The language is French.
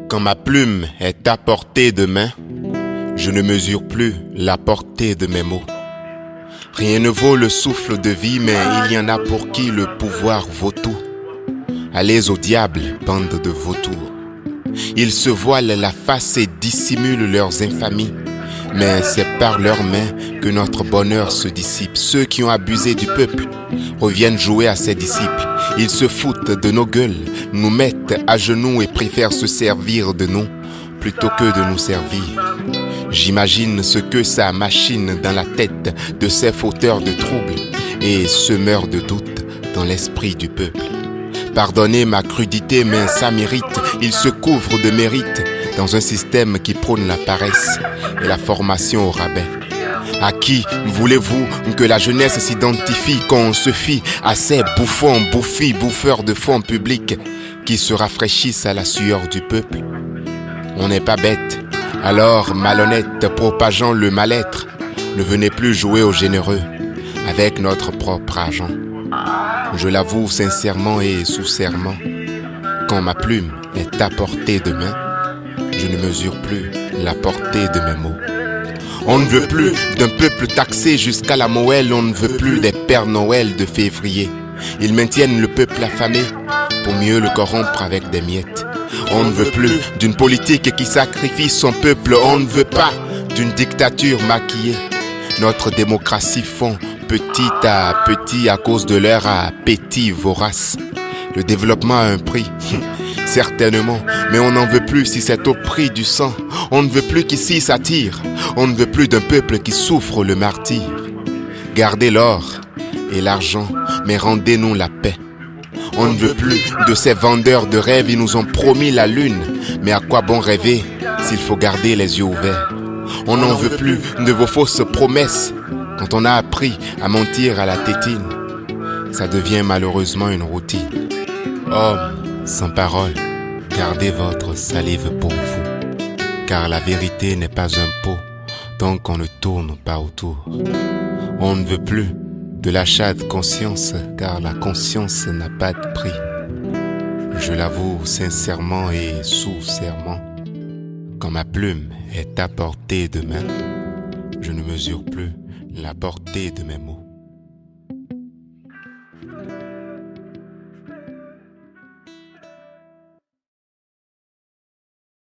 Quand ma plume est à portée de main, je ne mesure plus la portée de mes mots. Rien ne vaut le souffle de vie, mais il y en a pour qui le pouvoir vaut tout. Allez au diable, bande de vautours. Ils se voilent la face et dissimulent leurs infamies. Mais c'est par leurs mains que notre bonheur se dissipe. Ceux qui ont abusé du peuple reviennent jouer à ses disciples. Ils se foutent de nos gueules, nous mettent à genoux et préfèrent se servir de nous plutôt que de nous servir. J'imagine ce que ça machine dans la tête de ces fauteurs de troubles et semeurs de doutes dans l'esprit du peuple. Pardonnez ma crudité, mais ça mérite. Ils se couvrent de mérite dans un système qui prône la paresse et la formation au rabais. À qui voulez-vous que la jeunesse s'identifie, qu'on se fie à ces bouffons, bouffis, bouffeurs de fonds publics qui se rafraîchissent à la sueur du peuple? On n'est pas bête, alors malhonnête, propageant le mal-être, ne venez plus jouer aux généreux avec notre propre argent. Je l'avoue sincèrement et sous serment, quand ma plume est à portée de main, je ne mesure plus la portée de mes mots. On ne veut plus d'un peuple taxé jusqu'à la moelle, on ne veut plus des Pères Noël de février. Ils maintiennent le peuple affamé pour mieux le corrompre avec des miettes. On ne veut plus d'une politique qui sacrifie son peuple, on ne veut pas d'une dictature maquillée. Notre démocratie fond petit à petit à cause de leur appétit vorace. Le développement a un prix, certainement, mais on n'en veut plus si c'est au prix du sang. On ne veut plus qu'ici ça tire, on ne veut plus d'un peuple qui souffre le martyre. Gardez l'or et l'argent, mais rendez-nous la paix. On ne veut plus de ces vendeurs de rêves, ils nous ont promis la lune, mais à quoi bon rêver s'il faut garder les yeux ouverts? On n'en veut plus de vos fausses promesses. Quand on a appris à mentir à la tétine, ça devient malheureusement une routine. Hommes sans parole, gardez votre salive pour vous, car la vérité n'est pas un pot tant qu'on ne tourne pas autour. On ne veut plus de l'achat de conscience, car la conscience n'a pas de prix. Je l'avoue sincèrement et sous serment, quand ma plume est à portée de main, je ne mesure plus la portée de mes mots.